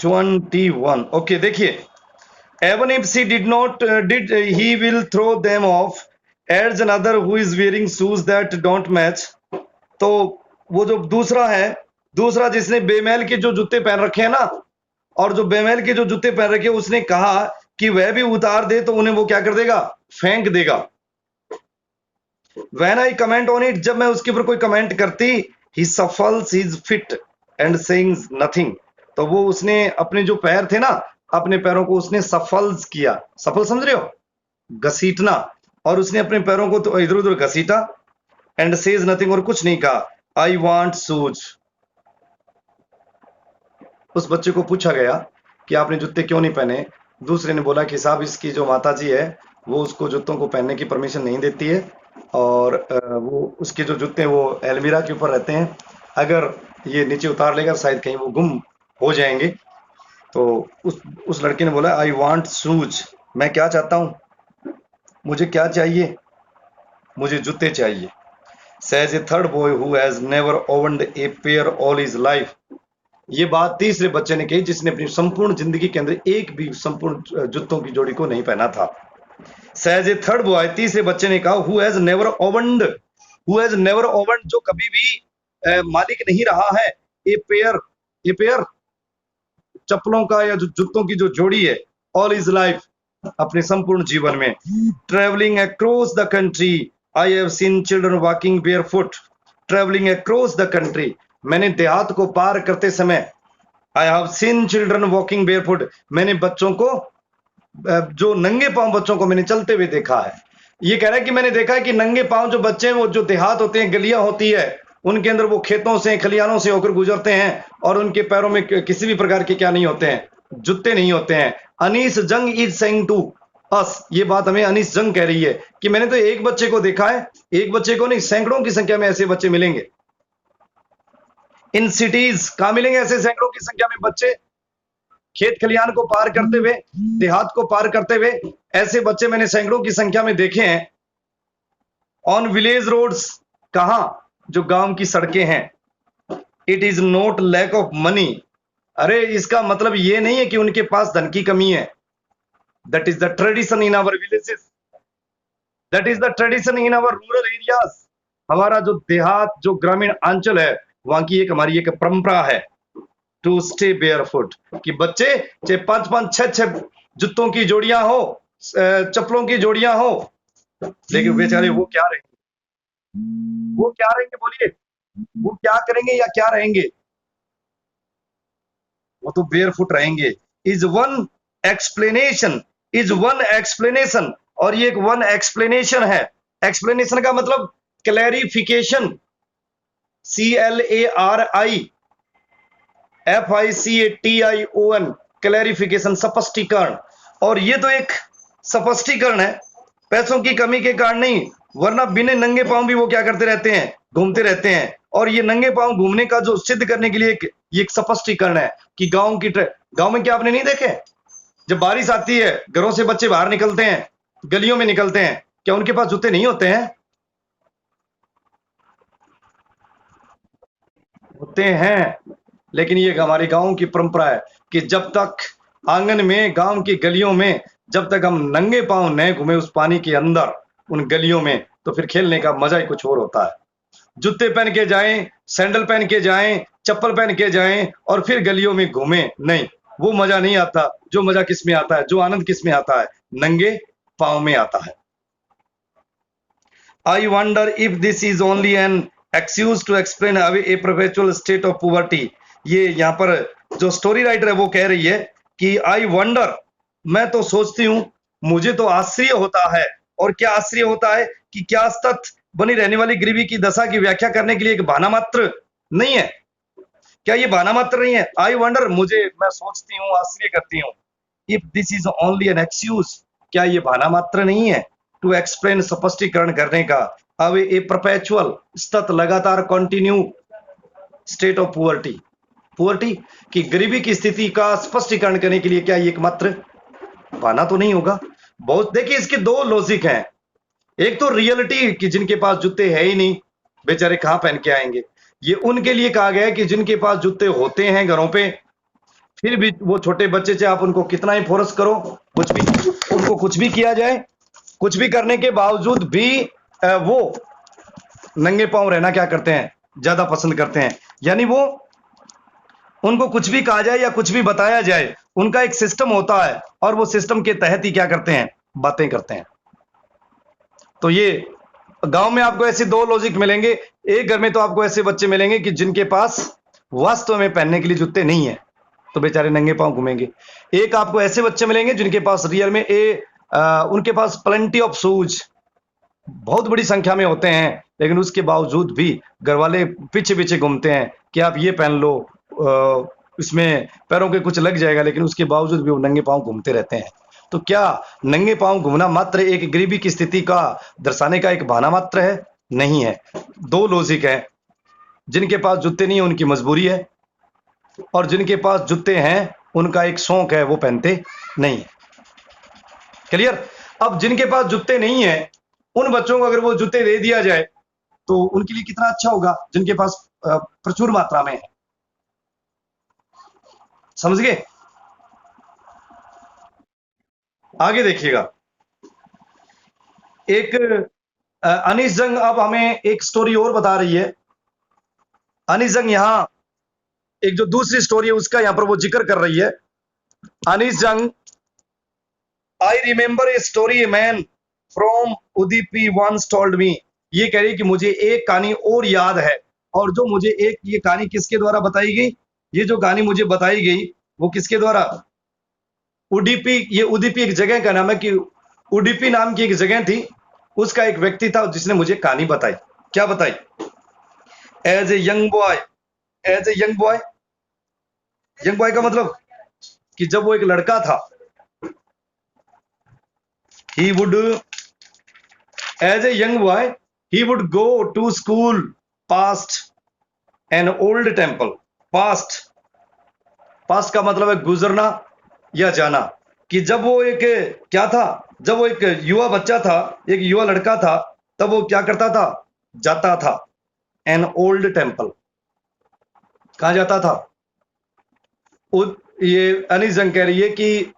21 okay देखिए, even if she did not did he will throw them off, adds another who is wearing shoes that don't match। तो वो जो दूसरा है, दूसरा जिसने बेमेल के जो जूते पहन रखे हैं ना, और जो बेमेल के जो जूते पहन रखे उसने कहा कि वह भी उतार दे तो उन्हें वो क्या कर देगा, फेंक देगा। When I comment on it, जब मैं उसके ऊपर कोई कमेंट करती, he shuffles his feet and saying nothing। तो वो उसने अपने जो पैर थे ना, अपने पैरों को उसने सफल्स किया। सफल समझ रहे हो, घसीटना, और उसने अपने पैरों को तो इधर उधर घसीटा। एंड सेज नथिंग, और कुछ नहीं कहा। I want shoes. उस बच्चे को पूछा गया कि आपने जूते क्यों नहीं पहने। दूसरे ने बोला कि साहब इसकी जो माता जी है वो उसको जूतों को पहनने की परमिशन नहीं देती है, और वो उसके जो जूते वो अलमीरा के ऊपर रहते हैं, अगर ये नीचे उतार लेगा शायद कहीं वो गुम हो जाएंगे। तो उस लड़के ने बोला आई वांट शूज, मैं क्या चाहता हूं, मुझे क्या चाहिए, मुझे जूते चाहिए। Says A third boy who has never owned a pair all his life. ये बात तीसरे बच्चे ने कही जिसने अपनी संपूर्ण जिंदगी के अंदर एक भी संपूर्ण जूतों की जोड़ी को नहीं पहना था। सेज ए थर्ड बॉय, तीसरे बच्चे ने कहा हु हैज नेवर ओवन्ड, जो कभी भी मालिक नहीं रहा है, ए पेयर चप्पलों का या जूतों की जो जोड़ी है, ऑल इज लाइफ, अपने संपूर्ण जीवन में। Travelling across the country, I have seen children walking barefoot. Travelling across the country, मैंने देहात को पार करते समय, I have seen children walking barefoot, मैंने बच्चों को, जो नंगे पांव बच्चों को मैंने चलते हुए देखा है। ये कह रहा है कि मैंने देखा है कि नंगे पांव जो बच्चे हैं, वो जो देहात होते हैं, गलियां होती है, उनके अंदर वो खेतों से खलियानों से होकर गुजरते हैं, और उनके पैरों में किसी भी प्रकार के क्या नहीं होते हैं, जूते नहीं होते हैं। अनीस जंग इज सेइंग टू अस, ये बात हमें अनीस जंग कह रही है कि मैंने तो एक बच्चे को देखा है, एक बच्चे को नहीं, सैकड़ों की संख्या में ऐसे बच्चे मिलेंगे। इन सिटीज कहां मिलेंगे ऐसे सैकड़ों की संख्या में बच्चे, खेत खलियान को पार करते हुए, देहात को पार करते हुए, ऐसे बच्चे मैंने सैकड़ों की संख्या में देखे हैं। ऑन विलेज रोड्स, कहां, जो गांव की सड़कें हैं। It is not lack of money, अरे इसका मतलब ये नहीं है कि उनके पास धन की कमी है। That is the tradition in our villages, that is the tradition in our rural areas. हमारा जो देहात, जो ग्रामीण अंचल है, वहां की एक हमारी एक परंपरा है, टू स्टे बेयरफुट, कि बच्चे चाहे 5-5, 6-6 जूतों की जोड़ियां हो, चप्पलों की जोड़ियां हो, लेकिन बेचारे वो क्या रहेंगे, वो क्या रहेंगे, बोलिए, वो क्या करेंगे या क्या रहेंगे, वो तो बेयरफुट रहेंगे। Is one explanation, is one explanation, और ये एक वन एक्सप्लेनेशन है। एक्सप्लेनेशन का मतलब क्लैरिफिकेशन, CLARIFICATION, क्लैरिफिकेशन, स्पष्टीकरण। और ये तो एक स्पष्टीकरण है, पैसों की कमी के कारण नहीं, वरना बिना नंगे पांव भी वो क्या करते रहते हैं, घूमते रहते हैं। और ये नंगे पांव घूमने का जो सिद्ध करने के लिए ये एक स्पष्टीकरण है कि गांव में क्या आपने नहीं देखे, जब बारिश आती है घरों से बच्चे बाहर निकलते हैं, गलियों में निकलते हैं, क्या उनके पास जूते नहीं होते हैं, होते हैं। लेकिन ये हमारे गांव की परंपरा है कि जब तक आंगन में, गांव की गलियों में, जब तक हम नंगे पांव न घूमे उस पानी के अंदर, उन गलियों में, तो फिर खेलने का मजा ही कुछ और होता है। जूते पहन के जाएं, सैंडल पहन के जाएं, चप्पल पहन के जाएं, और फिर गलियों में घूमें, नहीं, वो मजा नहीं आता। जो मजा किस में आता है, जो आनंद किस में आता है, नंगे पांव में आता है। I wonder if this is only an excuse to explain away a perpetual state of poverty। ये यहाँ पर जो स्टोरी राइटर है वो कह रही है कि आई वंडर, मैं तो सोचती हूँ, मुझे तो आश्चर्य होता है। और क्या आश्चर्य होता है कि क्या सतत बनी रहने वाली गरीबी की दशा की व्याख्या करने के लिए एक बहाना मात्र नहीं है, क्या ये बहाना मात्र नहीं है। आई वंडर, मैं सोचती हूँ, आश्चर्य करती हूँ, if this is only an excuse, क्या ये बहाना मात्र नहीं है, टू एक्सप्लेन, स्पष्टीकरण करने का, अब ए परपेचुअल, सतत, लगातार, कंटिन्यू स्टेट ऑफ पुअर्टी की गरीबी की स्थिति का स्पष्टीकरण करने के लिए क्या ये एकमात्र बहाना तो नहीं होगा। बहुत, देखिए इसके दो लॉजिक हैं। एक तो रियलिटी कि जिनके पास जूते है ही नहीं, बेचारे कहां पहन के आएंगे, ये उनके लिए कहा गया है कि जिनके पास जूते होते हैं घरों पे, फिर भी वो छोटे बच्चे, चाहे आप उनको कितना ही फोर्स करो, कुछ भी उनको कुछ भी किया जाए, कुछ भी करने के बावजूद भी वो नंगे पांव रहना क्या करते हैं, ज्यादा पसंद करते हैं। यानी वो, उनको कुछ भी कहा जाए या कुछ भी बताया जाए, उनका एक सिस्टम होता है और वो सिस्टम के तहत ही क्या करते हैं, बातें करते हैं। तो ये गांव में आपको ऐसे दो लॉजिक मिलेंगे। एक घर में तो आपको ऐसे बच्चे मिलेंगे कि जिनके पास वास्तव में पहनने के लिए जूते नहीं है, तो बेचारे नंगे पांव घूमेंगे। एक आपको ऐसे बच्चे मिलेंगे जिनके पास रियल में उनके पास प्लेंटी ऑफ शूज बहुत बड़ी संख्या में होते हैं, लेकिन उसके बावजूद भी घर वाले पीछे पीछे घूमते हैं कि आप ये पहन लो, इसमें पैरों के कुछ लग जाएगा, लेकिन उसके बावजूद भी वो नंगे पांव घूमते रहते हैं। तो क्या नंगे पांव घूमना मात्र एक गरीबी की स्थिति का दर्शाने का एक बहाना मात्र है? नहीं है। दो लॉजिक है, जिनके पास जूते नहीं है उनकी मजबूरी है, और जिनके पास जूते हैं उनका एक शौक है, वो पहनते नहीं है। क्लियर? अब जिनके पास जूते नहीं है, उन बच्चों को अगर वो जूते दे दिया जाए तो उनके लिए कितना अच्छा होगा, जिनके पास प्रचुर मात्रा में है। समझ गए? आगे देखिएगा, एक अनीस जंग अब हमें एक स्टोरी और बता रही है। अनीस जंग यहां एक जो दूसरी स्टोरी है उसका यहां पर वो जिक्र कर रही है। Anees Jung, I remember a story a man from Udipi once told me. ये कह रही कि मुझे एक कहानी और याद है, और जो मुझे एक ये कहानी किसके द्वारा बताई गई, ये जो कहानी मुझे बताई गई वो किसके द्वारा, उडीपी, ये उडीपी एक जगह का नाम है, कि उडीपी नाम की एक जगह थी, उसका एक व्यक्ति था जिसने मुझे कहानी बताई। क्या बताई? As a young boy, as a young boy, young boy का मतलब कि जब वो एक लड़का था, he would, as a young boy he would go to school past an old temple. Past, past का मतलब है गुजरना या जाना, कि जब वो एक क्या था, जब वो एक युवा बच्चा था, एक युवा लड़का था, तब वो क्या करता था, जाता था एन ओल्ड टेम्पल। कहा जाता था? ये अनीस जंग कह रही है कि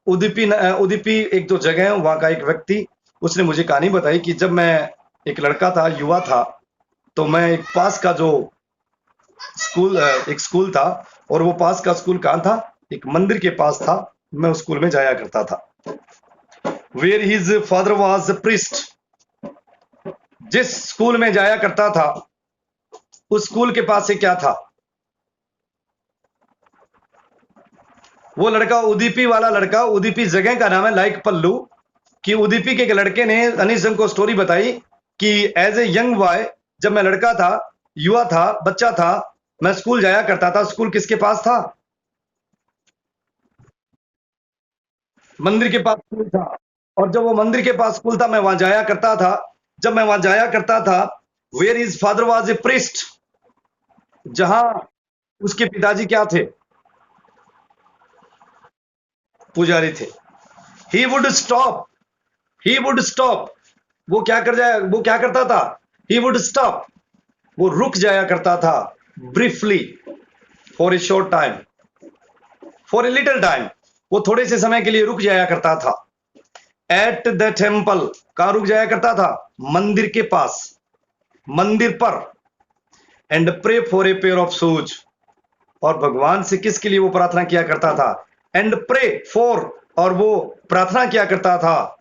उदीपी, उदीपी एक जो जगह है वहां का एक व्यक्ति, उसने मुझे कहानी बताई कि जब मैं एक लड़का था, युवा था, तो मैं एक पास का जो स्कूल, एक स्कूल था, और वो पास का स्कूल कहाँ था, एक मंदिर के पास था, मैं उस स्कूल में जाया करता था। Where his father was priest. जिस स्कूल में जाया करता था उस स्कूल के पास से क्या था, वो लड़का, उदीपी वाला लड़का, उदीपी जगह का नाम है लाइक पल्लू, कि उदीपी के एक लड़के ने अनीस जंग को स्टोरी बताई कि एज ए यंग बॉय, जब मैं लड़का था, युवा था, बच्चा था, मैं स्कूल जाया करता था। स्कूल किसके पास था? मंदिर के पास स्कूल था। और जब वो मंदिर के पास स्कूल था, मैं वहां जाया करता था। जब मैं वहां जाया करता था, where his father was a priest, जहां उसके पिताजी क्या थे, पुजारी थे। He would stop, he would stop, वो क्या कर जाए, वो क्या करता था, ही वुड स्टॉप, वो रुक जाया करता था, briefly, for a short time, for a little time, वो थोड़े से समय के लिए रुक जाया करता था। एट द टेम्पल, कहां रुक जाया करता था, मंदिर के पास, मंदिर पर। And pray for a pair of shoes, और भगवान से किसके लिए वो प्रार्थना किया करता था, एंड प्रे फॉर, और वो प्रार्थना किया करता था,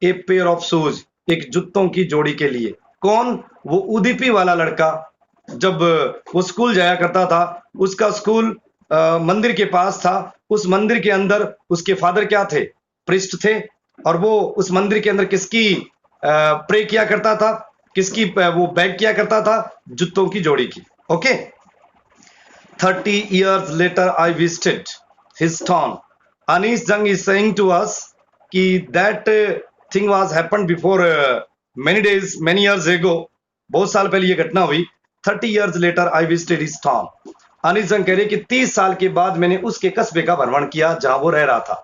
ए पेयर ऑफ शूज, एक जूतों की जोड़ी के लिए। कौन? वो उदीपी वाला लड़का। जब वो स्कूल जाया करता था, उसका स्कूल मंदिर के पास था, उस मंदिर के अंदर उसके फादर क्या थे, प्रिस्ट थे, और वो उस मंदिर के अंदर किसकी प्रे किया करता था, किसकी वो बैग किया करता था, जूतों की जोड़ी की। Okay. 30 years later I visited his town. Anish Jung is saying to us कि that thing was happened before many days, many years ago. बहुत साल पहले ये घटना हुई। 30 years later I visited his town. Anis जंग कह रहे कि 30 साल के बाद मैंने उसके कस्बे का भ्रमण किया जहां वो रह रहा था।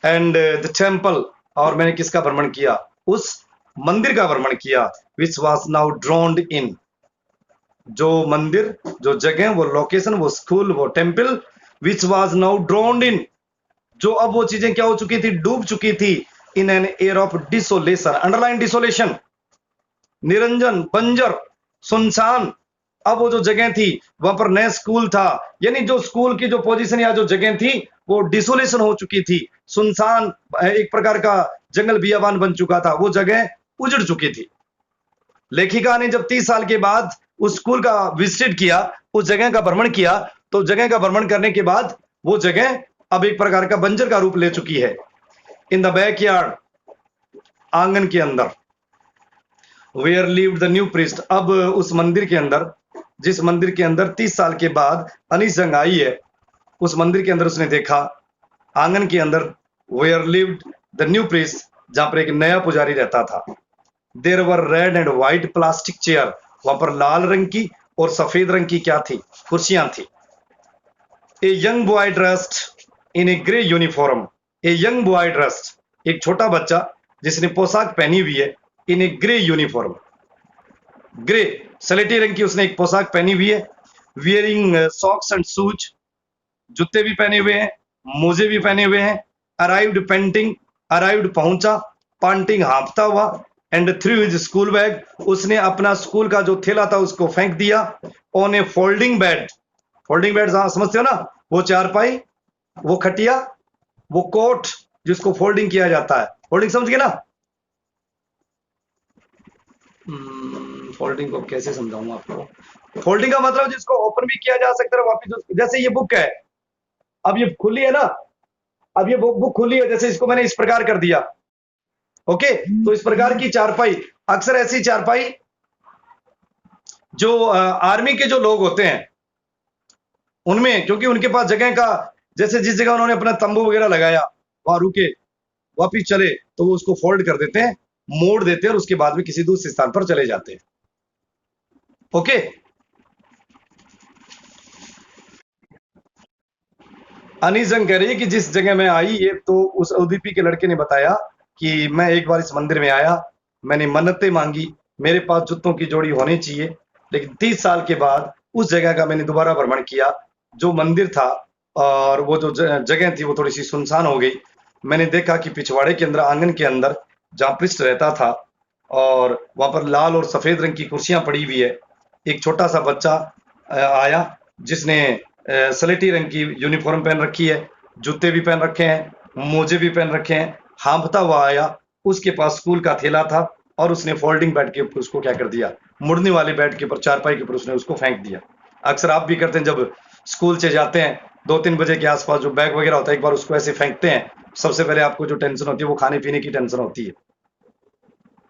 एंड द टेम्पल, और मैंने किसका भ्रमण किया, उस मंदिर का भ्रमण किया, विच वॉज नाउ ड्रोन्ड इन, जो मंदिर, जो जगह, वो लोकेशन, वो स्कूल, वो टेम्पल विच वाज नाउ ड्रोन्ड इन, जो अब वो चीजें क्या हो चुकी थी, डूब चुकी थी in an air of desolation. Underline desolation, निरंजन, बंजर, सुनसान। अब वो जो जगह थी वहां पर नया स्कूल था, यानी जो स्कूल की जो पोजीशन या जो जगह थी वो डिसोलेशन हो चुकी थी, सुनसान, एक प्रकार का जंगल बियाबान बन चुका था, वो जगह उजड़ चुकी थी। लेखिका ने जब 30 साल के बाद उस स्कूल का विजिट किया, उस जगह का भ्रमण किया, तो जगह का भ्रमण करने के बाद वो जगह अब एक प्रकार का बंजर का रूप ले चुकी है। इन द बैकयार्ड, आंगन के अंदर, where lived the new priest, अब उस मंदिर के अंदर, जिस मंदिर के अंदर 30 साल के बाद अनीस जंग आई है, उस मंदिर के अंदर उसने देखा, आंगन के अंदर, where lived the new priest, जहां पर एक नया पुजारी रहता था। There were red and white plastic chair, वहां पर लाल रंग की और सफेद रंग की क्या थी, कुर्सियां थी। ए young boy dressed in A grey uniform, A young boy dressed, एक छोटा बच्चा जिसने पोशाक पहनी हुई है, इन ए ग्रे यूनिफॉर्म, ग्रे सलेटी रंग की उसने एक पोशाक पहनी हुई है। वियरिंग सॉक्स एंड शूज, जूते भी पहने हुए हैं, मोजे भी पहने हुए हैं। अराइव्ड पेंटिंग, अराइव्ड पहुंचा, पांटिंग हाँफता हुआ, and through his school bag, उसने अपना स्कूल का जो थैला था उसको फेंक दिया। On A folding bed, folding bed समझते हो ना, वो चारपाई, वो खटिया, वो कोट जिसको फोल्डिंग किया जाता है, फोल्डिंग समझ गए ना। फोल्डिंग को कैसे समझाऊंगा आपको। फोल्डिंग का मतलब जिसको ओपन भी किया जा सकता है वापिस, जैसे ये बुक है, अब ये खुली है ना, अब ये बुक खुली है, जैसे इसको मैंने इस प्रकार कर दिया, ओके, तो इस प्रकार की चारपाई, अक्सर ऐसी चारपाई जो आर्मी के जो लोग होते हैं उनमें, क्योंकि उनके पास जगह का, जैसे जिस जगह उन्होंने अपना तंबू वगैरह लगाया वहां रुके, वापिस चले, तो वो उसको फोल्ड कर देते हैं, मोड़ देते हैं, और उसके बाद में किसी दूसरे स्थान पर चले जाते हैं, ओके। अनीजंग कह रही है कि जिस जगह में आई ये, तो उस उदीपी के लड़के ने बताया कि मैं एक बार इस मंदिर में आया, मैंने मन्नतें मांगी, मेरे पास जूतों की जोड़ी होनी चाहिए, लेकिन 30 साल के बाद उस जगह का मैंने दोबारा भ्रमण किया, जो मंदिर था और वो जो जगह थी वो थोड़ी सी सुनसान हो गई। मैंने देखा कि पिछवाड़े के अंदर, आंगन के अंदर जहाँ पृष्ठ रहता था, और वहां पर लाल और सफेद रंग की कुर्सियां पड़ी हुई है। एक छोटा सा बच्चा आया जिसने सलेटी रंग की यूनिफॉर्म पहन रखी है, जूते भी पहन रखे हैं, मोजे भी पहन रखे हैं, हाँफता हुआ आया, उसके पास स्कूल का थैला था, और उसने फोल्डिंग बेड के ऊपर उसको क्या कर दिया, मुड़ने वाले बेड के ऊपर, चारपाई के ऊपर उसने उसको फेंक दिया। अक्सर आप भी करते हैं, जब स्कूल से जाते हैं 2-3 बजे के आसपास, जो बैग वगैरह होता है एक बार उसको ऐसे फेंकते हैं, सबसे पहले आपको जो टेंशन होती है वो खाने पीने की टेंशन होती है।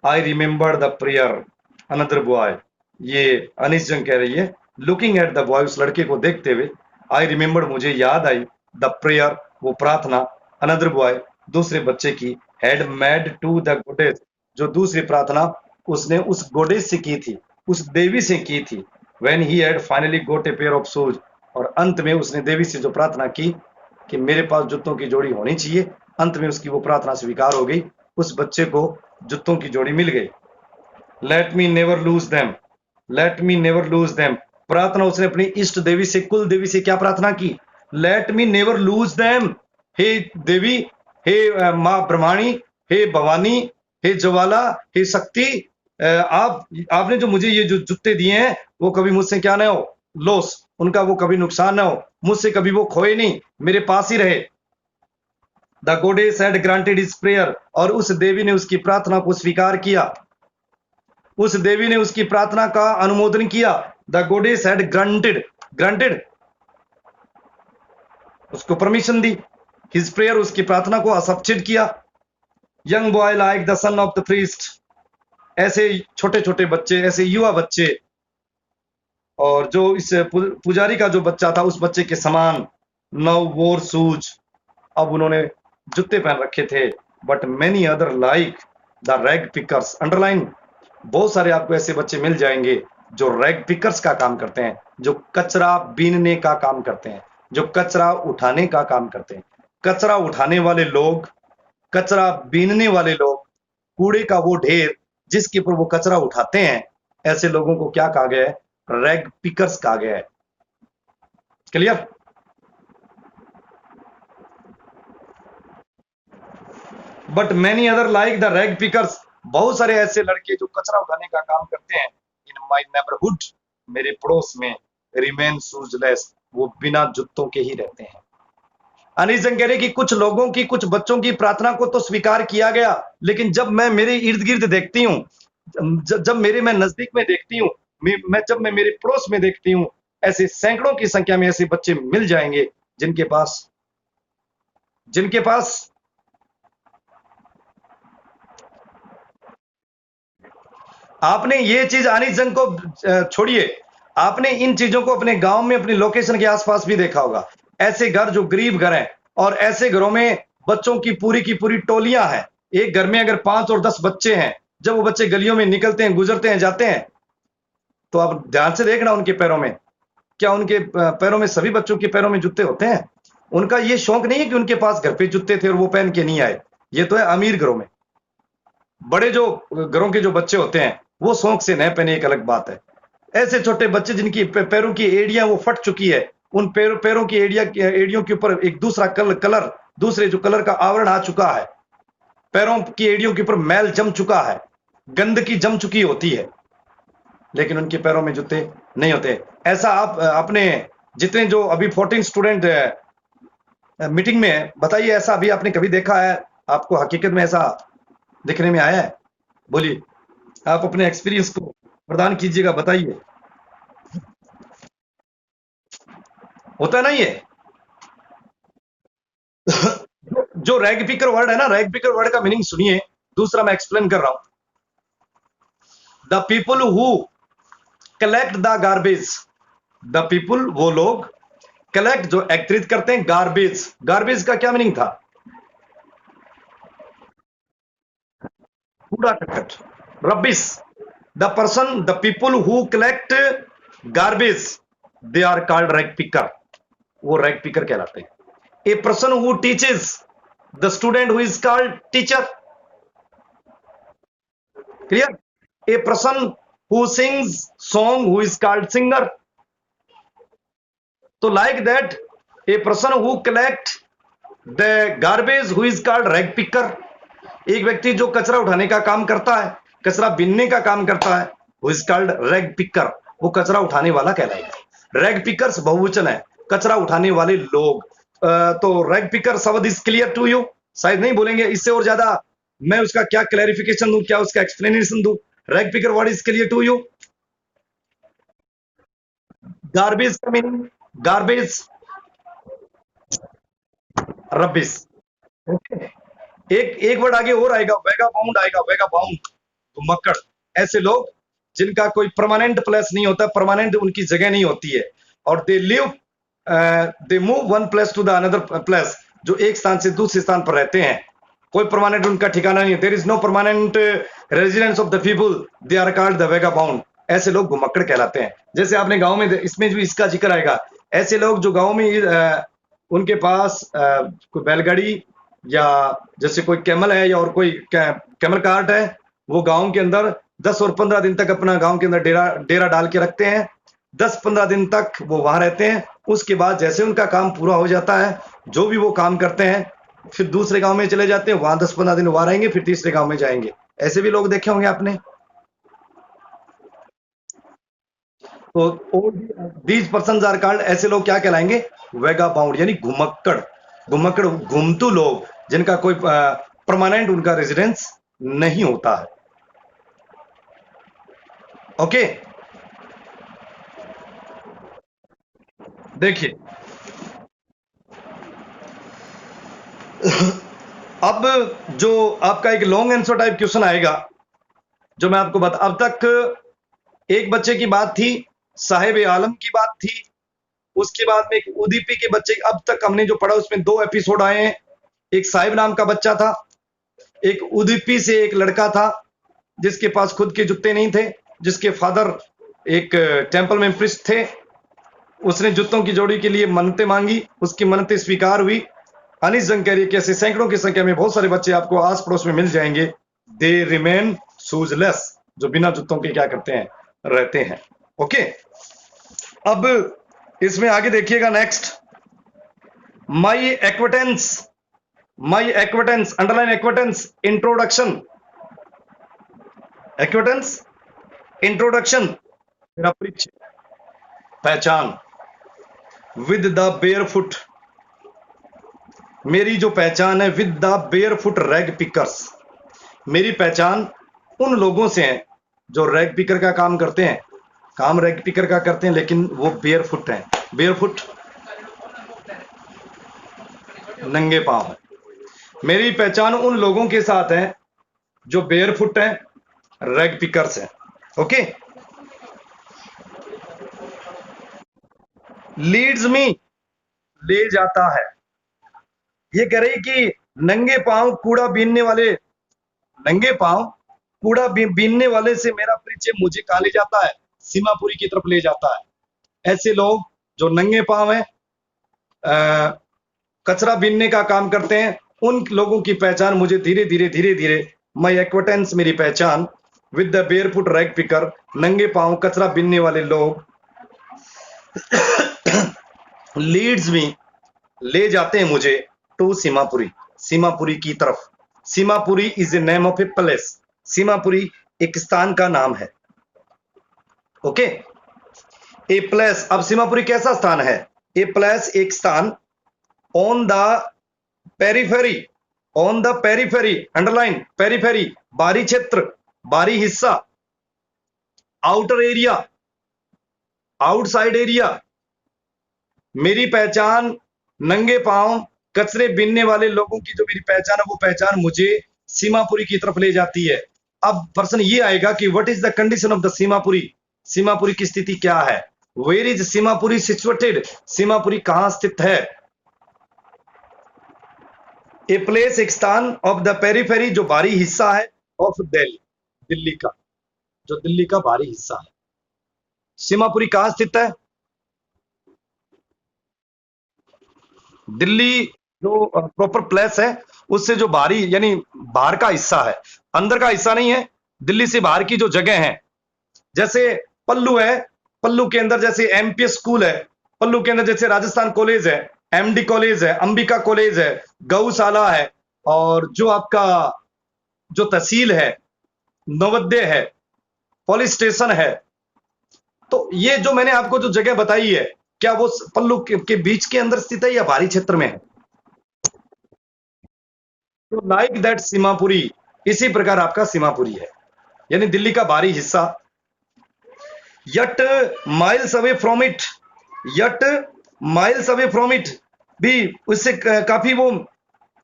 I remember the prayer, another boy, ये अनिस जंग कह रही है, लुकिंग एट द बॉय, उस लड़के को देखते हुए, आई रिमेंबर, मुझे याद आई, द प्रेयर, वो प्रार्थना, अनदर बॉय, दूसरे बच्चे की, had made to the goddess, जो दूसरी प्रार्थना उसने उस गोडेस से की थी, उस देवी से की थी। When he had finally got a pair of shoes, और अंत में उसने देवी से जो प्रार्थना की कि मेरे पास जूतों की जोड़ी होनी चाहिए, अंत में उसकी वो प्रार्थना स्वीकार हो गई, उस बच्चे को जूतों की जोड़ी मिल गई। Late me never lose them, late me never lose them, प्रार्थना उसने अपनी इष्ट देवी से, कुल देवी से क्या प्रार्थना की, let me never lose them, हे देवी, हे माँ ब्रह्माणी, हे भवानी, हे ज्वाला, हे शक्ति, आपने जो मुझे ये जो जूते दिए हैं वो कभी मुझसे क्या ना हो, लॉस, उनका वो कभी नुकसान ना हो, मुझसे कभी वो खोए नहीं, मेरे पास ही रहे। The गोडेस had granted his prayer, और उस देवी ने उसकी प्रार्थना को स्वीकार किया, उस देवी ने उसकी प्रार्थना का अनुमोदन किया। द गोडेस हैड ग्रांटेड, ग्रांटेड उसको परमिशन दी, हिज प्रेयर, उसकी प्रार्थना को एक्सेप्टेड किया। Young boy like the son of the priest, ऐसे छोटे छोटे बच्चे, ऐसे युवा बच्चे, और जो इस पुजारी का जो बच्चा था उस बच्चे के समान, नव वोर शूज, अब उन्होंने जूते पहन रखे थे। But many other like the rag pickers, underline, बहुत सारे आपको ऐसे बच्चे मिल जाएंगे जो रैग पिकर्स का काम करते हैं, जो कचरा बीनने का काम करते हैं, जो कचरा उठाने का काम करते हैं। कचरा उठाने वाले लोग, कचरा बीनने वाले लोग, कूड़े का वो ढेर जिसके ऊपर वो कचरा उठाते हैं, ऐसे लोगों को क्या कहा गया है, रैग पिकर्स कहा गया है। Clear? But many other like the rag pickers, बहुत सारे ऐसे लड़के जो कचरा उठाने का काम करते हैं इन माई नेबरहुड, मेरे पड़ोस में, रिमेन शूजलेस, वो बिना जूतों के ही रहते हैं। अनिल जंग कह रहे कि कुछ लोगों की, कुछ बच्चों की प्रार्थना को तो स्वीकार किया गया, लेकिन जब मैं मेरे इर्द गिर्द देखती हूँ, जब मेरे मैं नजदीक में देखती हूँ, जब मैं मेरे पड़ोस में देखती हूँ, ऐसे सैकड़ों की संख्या में ऐसे बच्चे मिल जाएंगे जिनके पास आपने ये चीज अनिल जंग को छोड़िए, आपने इन चीजों को अपने गांव में, अपनी लोकेशन के आसपास भी देखा होगा। ऐसे घर जो गरीब घर हैं, और ऐसे घरों में बच्चों की पूरी टोलियां हैं। एक घर में अगर 5 और 10 बच्चे हैं, जब वो बच्चे गलियों में निकलते हैं, गुजरते हैं, जाते हैं, तो आप ध्यान से देखना उनके पैरों में, क्या उनके पैरों में, सभी बच्चों के पैरों में जूते होते हैं? उनका ये शौक नहीं है कि उनके पास घर पे जूते थे और वो पहन के नहीं आए। ये तो है अमीर घरों में। बड़े जो घरों के जो बच्चे होते हैं, वो शौक से न पहने, एक अलग बात है। ऐसे छोटे बच्चे जिनकी पैरों की एड़ियां वो फट चुकी है, उन पैरों की एड़ियों के ऊपर एक दूसरा कलर, दूसरे जो कलर का आवरण आ चुका है, पैरों की एड़ियों के ऊपर मैल जम चुका है, गंदगी जम चुकी होती है, लेकिन उनके पैरों में जूते नहीं होते। ऐसा आप अपने जितने जो अभी 14 स्टूडेंट मीटिंग में है, बताइए ऐसा अभी आपने कभी देखा है? आपको हकीकत में ऐसा दिखने में आया है? बोलिए, आप अपने एक्सपीरियंस को प्रदान कीजिएगा, बताइए। होता नहीं है? जो रैग पिकर वर्ड है ना, रैग पिकर वर्ड का मीनिंग सुनिए, दूसरा मैं एक्सप्लेन कर रहा हूं। The people who collect the garbage, the people, वो लोग, कलेक्ट जो एकत्रित करते हैं, गार्बेज, गार्बेज का क्या मीनिंग था? कूड़ा करकट, rubbish. The person, the people who collect garbage, they are called rag picker, वो रैग पिकर कहलाते हैं। A person who teaches, the student who is called teacher. Clear? A person who sings song who is called singer. तो like that, a person who collect the garbage who is called rag picker. एक व्यक्ति जो कचरा उठाने का काम करता है, कचरा बीनने का काम करता है, who is called rag picker, वो कचरा उठाने वाला कहलाएगा। रैग पिकर्स बहुवचन है, कचरा उठाने वाले लोग। तो रैग पिकर शब्द इज क्लियर टू यू? शायद नहीं बोलेंगे, इससे और ज्यादा मैं उसका क्या क्लैरिफिकेशन दूं, क्या उसका एक्सप्लेनेशन दूं? Rag picker word is clear to you? Garbage का मीनिंग, गार्बेज, रबिश। ओके, एक एक वर्ड आगे और आएगा, वेगा बाउंड आएगा, वेगा बाउंड, तो मक्कड़। ऐसे लोग जिनका कोई परमानेंट प्लेस नहीं होता, परमानेंट उनकी जगह नहीं होती है, और they live, they move one place to the another place, जो एक स्थान से दूसरे स्थान पर रहते हैं, कोई परमानेंट उनका ठिकाना नहीं है। There is no permanent residence of the people, they are called the vagabond. ऐसे लोग घुमक्कड़ कहलाते हैं। जैसे आपने गांव में, इसमें भी इसका जिक्र आएगा, ऐसे लोग जो गांव में उनके पास कोई बैलगाड़ी, या जैसे कोई कैमल है, या और कोई कैमल कार्ट है, वो गांव के अंदर 10 और 15 दिन तक अपना गांव के अंदर डेरा डाल के रखते हैं। 10-15 दिन तक वो वहां रहते हैं। उसके बाद जैसे उनका काम पूरा हो जाता है, जो भी वो काम करते हैं, फिर दूसरे गांव में चले जाते हैं, वहां 10-15 दिन वहां रहेंगे, फिर तीसरे गांव में जाएंगे। ऐसे भी लोग देखे होंगे आपने। तो दीज पर्सन आर कॉल्ड, ऐसे लोग क्या कहलाएंगे? वेगा बाउंड, यानी घुमक्कड़। घुमक्कड़, घुमतू लोग, जिनका कोई परमानेंट उनका रेजिडेंस नहीं होता है। ओके, देखिए अब जो आपका एक लॉन्ग आंसर टाइप क्वेश्चन आएगा, जो मैं आपको बता, अब तक एक बच्चे की बात थी, साहिब आलम की बात थी, उसके बाद में एक उदीपी के बच्चे, अब तक हमने जो पढ़ा उसमें 2 एपिसोड आए हैं। एक साहिब नाम का बच्चा था, एक उदीपी से एक लड़का था जिसके पास खुद के जूते नहीं थे, जिसके फादर एक टेंपल में प्रिस्ट थे। उसने जूतों की जोड़ी के लिए मन्नतें मांगी, उसकी मन्नतें स्वीकार हुई। अनिस जंग कह रही है कि ऐसे सैकड़ों की संख्या में बहुत सारे बच्चे आपको आस पड़ोस में मिल जाएंगे, दे रिमेन शूजलेस, जो बिना जूतों के क्या करते हैं? रहते हैं। ओके, अब इसमें आगे देखिएगा नेक्स्ट, माई एक्वेटेंस, माई एक्वेटेंस, अंडरलाइन एक्वेटेंस, इंट्रोडक्शन, एक्वेटेंस, इंट्रोडक्शन, मेरा परिचय, पहचान, विद द बेयर फुट, मेरी जो पहचान है with the bare foot rag pickers, मेरी पहचान उन लोगों से है जो रैग पिकर का काम करते हैं, काम रैग पिकर का करते हैं लेकिन वो बेयर फुट हैं, बेयर फुट नंगे पांव है। मेरी पहचान उन लोगों के साथ है जो बेयर फुट हैं, रैग पिकर्स हैं। ओके, लीड्स मी, ले जाता है, ये कह रही कि नंगे पांव कूड़ा बीनने वाले, नंगे पांव कूड़ा बीनने वाले से मेरा परिचय मुझे कहां ले जाता है, सीमापुरी की तरफ ले जाता है। ऐसे लोग जो नंगे पांव हैं, कचरा बीनने का काम करते हैं, उन लोगों की पहचान मुझे धीरे धीरे धीरे धीरे, माई एक्वेटेंस, मेरी पहचान, with the barefoot rag picker, नंगे पांव कचरा बीनने वाले लोग, लीड्स मी, ले जाते हैं मुझे, टू सीमापुरी, सीमापुरी की तरफ। Seemapuri is a name of a place, Seemapuri एक स्थान का नाम है। ओके, ए प्लेस, अब सीमापुरी कैसा स्थान है, ए प्लेस एक स्थान, on the periphery, on the periphery, underline periphery, बाहरी क्षेत्र, बाहरी हिस्सा, आउटर एरिया, आउटसाइड एरिया। मेरी पहचान नंगे पांव कचरे बीनने वाले लोगों की जो मेरी पहचान है वो पहचान मुझे सीमापुरी की तरफ ले जाती है। अब प्रश्न ये आएगा कि what is the condition of the Seemapuri, Seemapuri की स्थिति क्या है, where is Seemapuri situated, Seemapuri कहां स्थित है। ए प्लेस एक स्थान, ऑफ द पेरीफेरी जो बाहरी हिस्सा है, ऑफ दिल्ली, दिल्ली का, जो दिल्ली का बाहरी हिस्सा है। सीमापुरी कहां स्थित है, दिल्ली जो प्रॉपर प्लेस है उससे जो बाहरी यानी बाहर का हिस्सा है, अंदर का हिस्सा नहीं है, दिल्ली से बाहर की जो जगह है, जैसे पल्लू है, पल्लू के अंदर जैसे एमपीएस स्कूल है, पल्लू के अंदर जैसे राजस्थान कॉलेज है, एमडी कॉलेज है, अंबिका कॉलेज है, गौशाला है, और जो आपका जो तहसील है, नवोदय है, पुलिस स्टेशन है। तो ये जो मैंने आपको जो जगह बताई है, क्या वो पल्लू के बीच के अंदर स्थित है या बाहरी क्षेत्र में है। तो लाइक दैट सीमापुरी, इसी प्रकार आपका सीमापुरी है, यानी दिल्ली का बाहरी हिस्सा। Yet miles away from it, yet miles away from it, भी उससे काफी वो,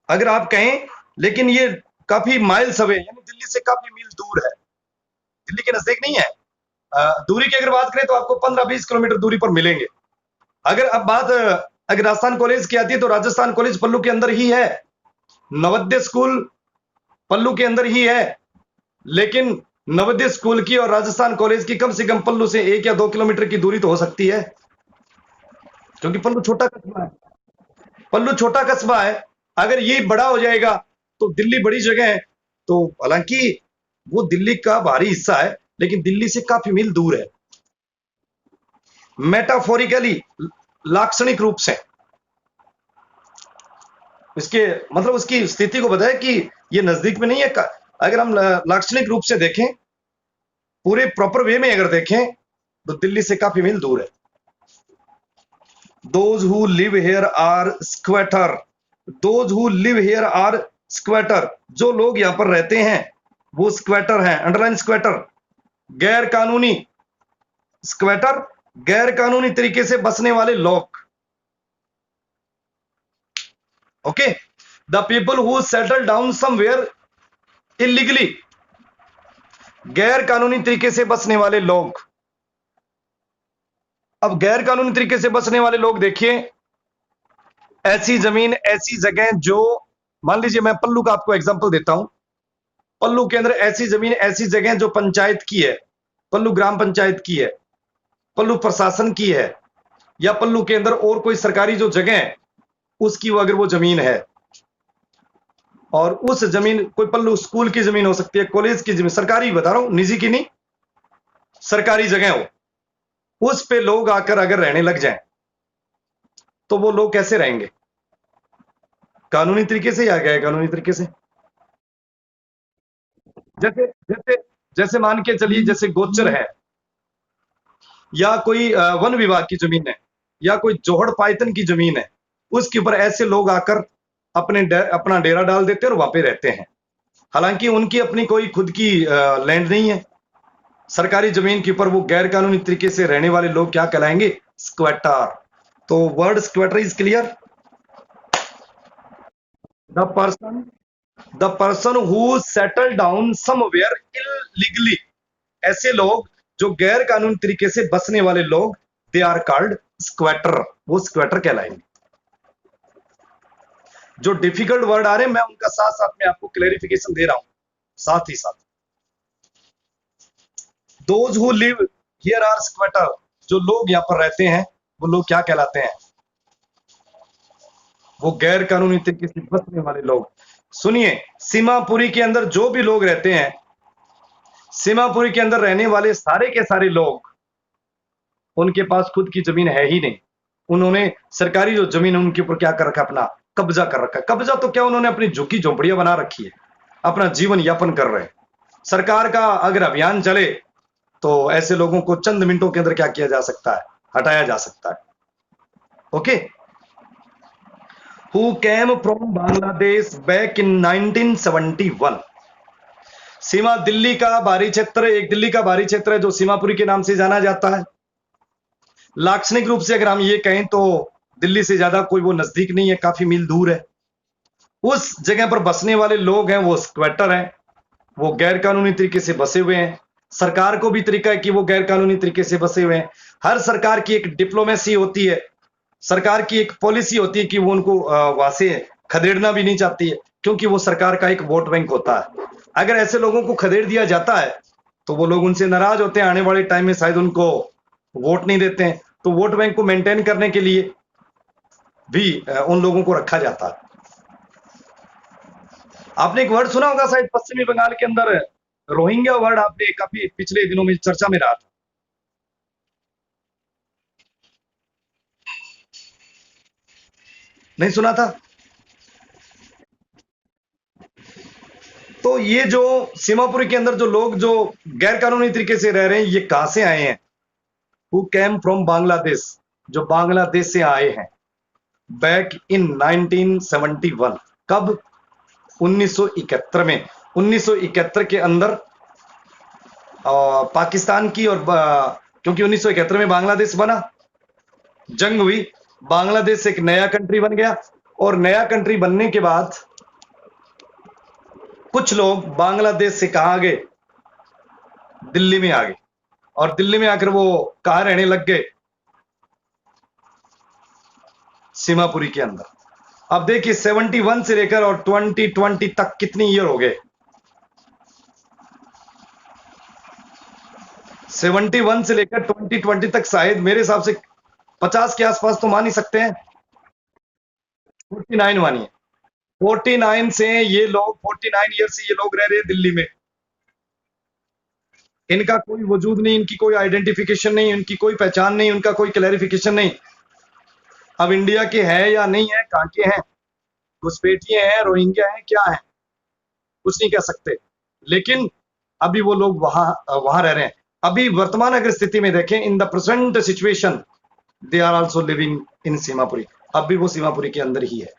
अगर आप कहें, लेकिन ये काफी माइल्स अवे यानी दिल्ली से काफी मील दूर है, दिल्ली के नजदीक नहीं है। दूरी की अगर बात करें तो आपको 15-20 किलोमीटर दूरी पर मिलेंगे। अगर अब बात अगर राजस्थान कॉलेज की आती है तो राजस्थान कॉलेज पल्लू के अंदर ही है, नवोदय स्कूल पल्लू के अंदर ही है, लेकिन नवोदय स्कूल की और राजस्थान कॉलेज की कम से कम पल्लू से 1 या 2 किलोमीटर की दूरी तो हो सकती है, क्योंकि पल्लू छोटा कस्बा है, पल्लू छोटा कस्बा है। अगर ये बड़ा हो जाएगा तो दिल्ली बड़ी जगह है, तो हालांकि वो दिल्ली का बाहरी हिस्सा है लेकिन दिल्ली से काफी मील दूर है। मेटाफोरिकली, लाक्षणिक रूप से, इसके मतलब उसकी स्थिति को बताए कि ये नजदीक में नहीं है। अगर हम लाक्षणिक रूप से देखें, पूरे प्रॉपर वे में अगर देखें तो दिल्ली से काफी मील दूर है। Those who live here are squatter, those who live here are squatter, जो लोग यहां पर रहते हैं वो स्क्वेटर हैं, अंडरलाइन स्क्वेटर, गैर कानूनी, स्क्वेटर गैर कानूनी तरीके से बसने वाले लोग। Okay, the people who settle down somewhere illegally, गैर कानूनी तरीके से बसने वाले लोग। अब गैर कानूनी तरीके से बसने वाले लोग देखिए, ऐसी जमीन, ऐसी जगह जो, मान लीजिए मैं पल्लू का आपको एग्जांपल देता हूं, पल्लू के अंदर ऐसी जमीन, ऐसी जगह जो पंचायत की है, पल्लू ग्राम पंचायत की है, पल्लू प्रशासन की है, या पल्लू के अंदर और कोई सरकारी जो जगह है उसकी वो अगर वो जमीन है, और उस जमीन, कोई पल्लू स्कूल की जमीन हो सकती है, कॉलेज की जमीन, सरकारी बता रहा हूं, निजी की नहीं, सरकारी जगह हो, उस पे लोग आकर अगर रहने लग जाएं तो वो लोग कैसे रहेंगे? कानूनी तरीके से या गैर कानूनी तरीके से? जैसे जैसे जैसे मान के चलिए, जैसे गोचर है या कोई वन विभाग की जमीन है या कोई जोहड़ पायतन की जमीन है, उसके ऊपर ऐसे लोग आकर अपना डेरा डाल देते हैं और वहां पे रहते हैं। हालांकि उनकी अपनी कोई खुद की लैंड नहीं है, सरकारी जमीन के ऊपर वो गैर कानूनी तरीके से रहने वाले लोग क्या कहलाएंगे? स्क्वेटर। तो word squatter is clear. The person the person who settle down somewhere illegally, ऐसे लोग जो गैर कानूनी तरीके से बसने वाले लोग, दे आर कॉल्ड स्क्वेटर, वो स्क्वेटर कहलाएंगे। जो डिफिकल्ट वर्ड आ रहे हैं मैं उनका साथ साथ में आपको क्लेरिफिकेशन दे रहा हूं, साथ ही साथ। Those who live here are squatter, जो लोग यहां पर रहते हैं वो लोग क्या कहलाते हैं? वो गैर कानूनी तरीके से बसने वाले लोग। सुनिए, सीमापुरी के अंदर जो भी लोग रहते हैं, सीमापुरी के अंदर रहने वाले सारे के सारे लोग, उनके पास खुद की जमीन है ही नहीं। उन्होंने सरकारी जो जमीन है उनके ऊपर क्या कर रखा? अपना कब्जा कर रखा है। कब्जा तो क्या, उन्होंने अपनी झुग्गी झोपड़ियां बना रखी है, अपना जीवन यापन कर रहे हैं। सरकार का अगर अभियान चले तो ऐसे लोगों को चंद मिनटों के अंदर क्या किया जा सकता है? हटाया जा सकता है। Okay. Who came from Bangladesh back in 1971। सीमा दिल्ली का बाहरी क्षेत्र, एक दिल्ली का बाहरी क्षेत्र है जो सीमापुरी के नाम से जाना जाता है। लाक्षणिक रूप से अगर हम ये कहें तो दिल्ली से ज्यादा कोई वो नजदीक नहीं है, काफी मील दूर है। उस जगह पर बसने वाले लोग हैं वो स्क्वेटर हैं, वो गैर कानूनी तरीके से बसे हुए हैं। सरकार को भी तरीका है कि वो गैर कानूनी तरीके से बसे हुए हैं। हर सरकार की एक डिप्लोमेसी होती है, सरकार की एक पॉलिसी होती है कि वो उनको वहां से खदेड़ना भी नहीं चाहती है, क्योंकि वो सरकार का एक वोट बैंक होता है। अगर ऐसे लोगों को खदेड़ दिया जाता है तो वो लोग उनसे नाराज होते हैं, आने वाले टाइम में शायद उनको वोट नहीं देते हैं। तो वोट बैंक को मेंटेन करने के लिए भी उन लोगों को रखा जाता है। आपने एक वर्ड सुना होगा शायद पश्चिमी बंगाल के अंदर, रोहिंग्या वर्ड, आपने काफी पिछले दिनों में चर्चा में रहा था। नहीं सुना था? तो ये जो सीमापुरी के अंदर जो लोग जो गैर कानूनी तरीके से रह रहे हैं, ये कहां से आए हैं? हु कैम फ्रॉम बांग्लादेश, जो बांग्लादेश से आए हैं बैक इन 1971। कब? 1971 में। 1971 के अंदर पाकिस्तान की और क्योंकि 1971 में बांग्लादेश बना, जंग हुई, बांग्लादेश एक नया कंट्री बन गया। और नया कंट्री बनने के बाद कुछ लोग बांग्लादेश से कहां आ गए? दिल्ली में आ गए। और दिल्ली में आकर वो कहां रहने लग गए? सीमापुरी के अंदर। अब देखिए 71 से लेकर और 2020 तक कितनी ईयर हो गए? 71 से लेकर 2020 तक शायद मेरे हिसाब से 50 के आसपास तो मान ही सकते हैं। 49 मानिए। 49 से ये लोग, 49 ईयर से ये लोग रह रहे हैं दिल्ली में। इनका कोई वजूद नहीं, इनकी कोई आइडेंटिफिकेशन नहीं, इनकी कोई पहचान नहीं, उनका कोई क्लैरिफिकेशन नहीं। अब इंडिया के हैं या नहीं है, कहां के हैं, घुसपैठिए हैं, रोहिंग्या हैं, क्या है, कुछ नहीं कह सकते। लेकिन अभी वो लोग वहां वहां रह रहे हैं। अभी वर्तमान अगर स्थिति में देखें, in the present situation they are also living in Seemapuri. अब भी वो सीमापुरी के अंदर ही है।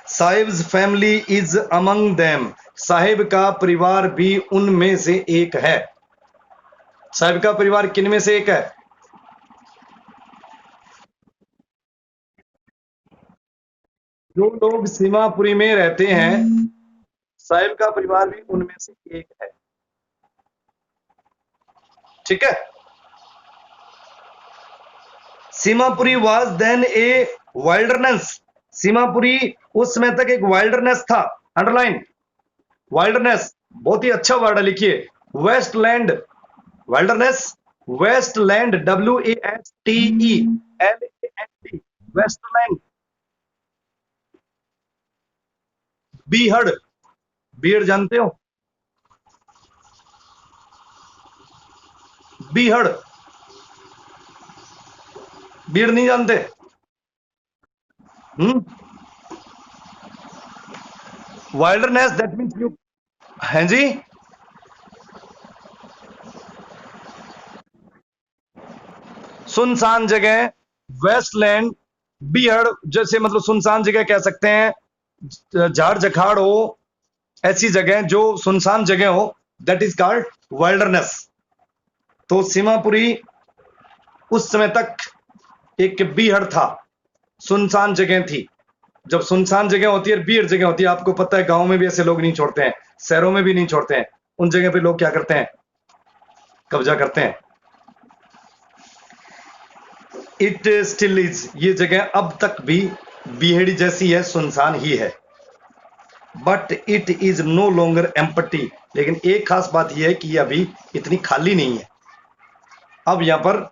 Sahib's family is among them, Sahib का परिवार भी उनमें से एक है। साहिब का परिवार किन में से एक है? जो लोग सीमापुरी में रहते हैं, साहिब का परिवार भी उनमें से एक है। ठीक है। Seemapuri was then a wilderness, Seemapuri उस समय तक एक वाइल्डरनेस था। अंडरलाइन, वाइल्डरनेस बहुत ही अच्छा वर्ड है, लिखिए। Wasteland, wilderness, wasteland, WASTELAND, wasteland. बीहड़, बीहड़ जानते हो? बीहड़, बीहड़ नहीं जानते? हम्म। वाइल्डरनेस दैट मीन्स यू, हैं जी? सुनसान जगह, वेस्टलैंड, बीहड़, जैसे मतलब सुनसान जगह कह सकते हैं, झाड़ झखाड़ हो, ऐसी जगह जो सुनसान जगह हो, दैट इज कॉल्ड वाइल्डरनेस। तो सीमापुरी उस समय तक एक बीहड़ था, सुनसान जगह थी। जब सुनसान जगह होती है, बीहड़ जगह होती है, आपको पता है गांव में भी ऐसे लोग नहीं छोड़ते हैं, शहरों में भी नहीं छोड़ते हैं, उन जगह पे लोग क्या करते हैं, कब्जा करते हैं। इट स्टिल इज, ये जगह अब तक भी बीहड़ी जैसी है, सुनसान ही है। But it is no longer empty, लेकिन एक खास बात यह है कि ये अभी इतनी खाली नहीं है। अब यहाँ पर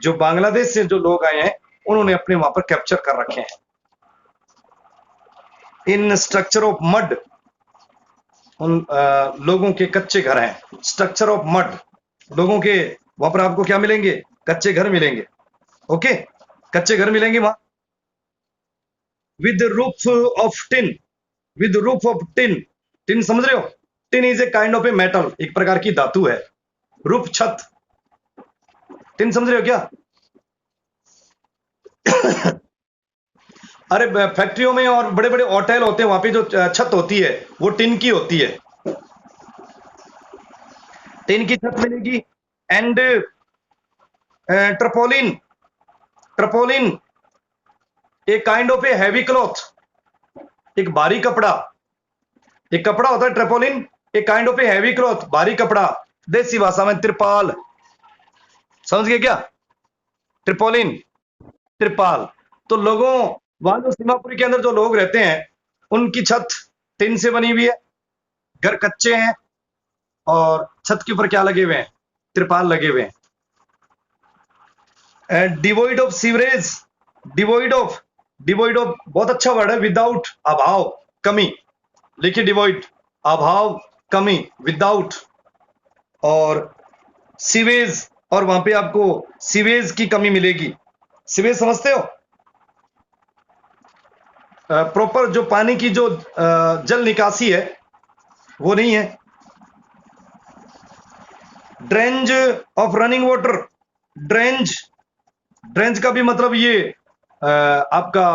जो बांग्लादेश से जो लोग आए हैं, उन्होंने अपने वहां पर कैप्चर कर रखे हैं। इन स्ट्रक्चर ऑफ मड, उन लोगों के कच्चे घर हैं। स्ट्रक्चर ऑफ मड, लोगों के वहां पर आपको क्या मिलेंगे, कच्चे घर मिलेंगे। ओके, कच्चे घर मिलेंगे वहां। With roof of tin, with roof of tin, tin समझ रहे हो? Tin is a kind of a metal, एक प्रकार की धातु है। रूफ छत, टिन समझ रहे हो क्या? अरे फैक्ट्रियों में और बड़े बड़े होटल होते हैं, वहां पे जो छत होती है वो टिन की होती है, टिन की छत मिलेगी। एंड ट्रपोलिन, ट्रपोलिन एक kind of a heavy cloth, एक भारी कपड़ा, एक कपड़ा होता है ट्रपोलिन, एक kind of a heavy cloth, भारी कपड़ा, देसी भाषा में त्रिपाल। समझ गए क्या? ट्रिपोलिन, त्रिपाल। तो लोगों, वहां जो सीमापुरी के अंदर जो लोग रहते हैं, उनकी छत टिन से बनी हुई है, घर कच्चे हैं, और छत के ऊपर क्या लगे हुए हैं, त्रिपाल लगे हुए हैं। डिवोइड ऑफ सीवरेज, डिवोइड ऑफ, डिवोइड ऑफ बहुत अच्छा वर्ड है, विदाउट, अभाव, कमी। लिखिए डिवोइड, अभाव, कमी, विदाउट। और सीवेज, और वहां पे आपको सीवेज की कमी मिलेगी। सीवेज समझते हो? प्रॉपर जो पानी की जो जल निकासी है वो नहीं है। ड्रेंज ऑफ रनिंग वाटर, ड्रेंज, ड्रेंज का भी मतलब ये आपका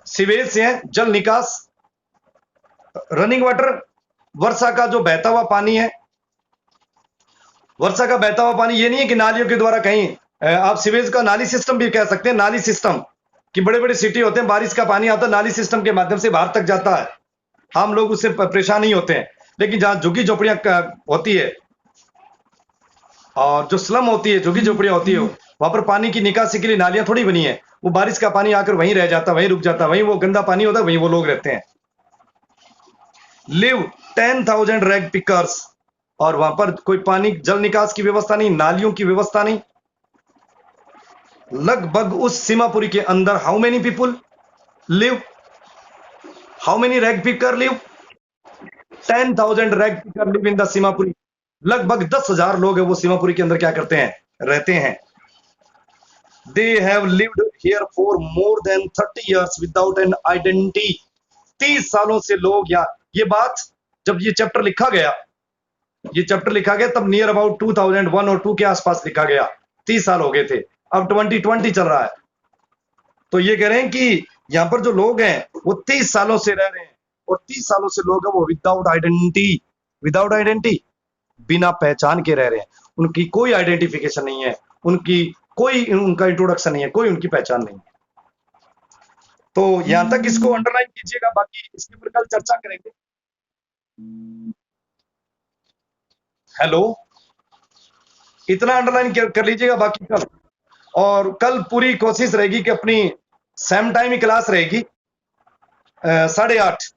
सीवेज से है, जल निकास। रनिंग वाटर, वर्षा का जो बहता हुआ पानी है, वर्षा का बहता हुआ पानी, ये नहीं है कि नालियों के द्वारा कहीं, आप सीवेज का नाली सिस्टम भी कह सकते हैं, नाली सिस्टम, कि बड़े बड़े सिटी होते हैं, बारिश का पानी आता है, नाली सिस्टम के माध्यम से बाहर तक जाता है, हम लोग उससे परेशान नहीं होते हैं। लेकिन जहां झुग्गी झोपड़ियां होती है, और जो स्लम होती है, झुग्गी झोपड़ियां होती है, वहां पर पानी की निकासी के लिए नालियां थोड़ी बनी है, वो बारिश का पानी आकर वहीं रह जाता, वहीं रुक जाता, वहीं वो गंदा पानी होता है, वहीं वो लोग रहते हैं। लिव 10,000 रैग पिकर्स, और वहां पर कोई पानी जल निकास की व्यवस्था नहीं, नालियों की व्यवस्था नहीं। लगभग उस सीमापुरी के अंदर how many people live, how many rag picker live? 10,000 rag picker live in the Seemapuri. लगभग 10,000 लोग है वो सीमापुरी के अंदर क्या करते हैं, रहते हैं। They have lived here for more than 30 years without an identity. 30 सालों से लोग यहाँ, ये बात जब ये चैप्टर लिखा गया, ये चैप्टर लिखा गया तब नियर अबाउट 2001 और 2 के आसपास लिखा गया, 30 साल हो गए थे, अब 2020 चल रहा है। तो ये कह रहे हैं कि यहाँ पर जो लोग हैं वो 30 सालों से रह रहे हैं, और 30 सालों से लोग हैं वो विदाउट आइडेंटिटी, विदाउट आइडेंटिटी, बिना पहचान के रह रहे हैं। उनकी कोई आइडेंटिफिकेशन नहीं है, उनकी कोई, उनका इंट्रोडक्शन नहीं है, कोई उनकी पहचान नहीं है। तो यहां तक इसको अंडरलाइन कीजिएगा, बाकी इसके ऊपर कल चर्चा करेंगे। हेलो, इतना अंडरलाइन कर लीजिएगा, बाकी कल, और कल पूरी कोशिश रहेगी कि अपनी सेम टाइम ही क्लास रहेगी, 8:30।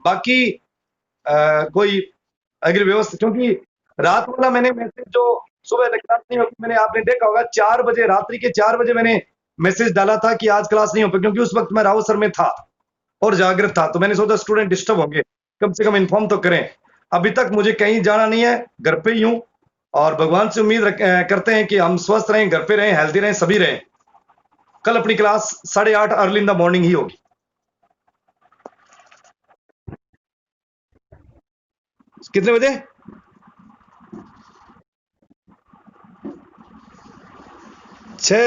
बाकी कोई अगर व्यवस्था, क्योंकि रात वाला मैंने मैसेज जो सुबह क्लास नहीं होगी, मैंने, आपने देखा होगा 4 बजे, रात्रि के 4 बजे मैंने मैसेज डाला था कि आज क्लास नहीं हो पाई, क्योंकि उस वक्त मैं राहुल सर में था और जागृत था, तो मैंने सोचा स्टूडेंट डिस्टर्ब होंगे, कम से कम इन्फॉर्म तो करें। अभी तक मुझे कहीं जाना नहीं है, घर पे ही हूं, और भगवान से उम्मीद करते हैं कि हम स्वस्थ रहें, घर पे रहें, हेल्दी रहें, सभी रहें। कल अपनी class 8:30 early in the morning ही होगी। कितने बजे? 6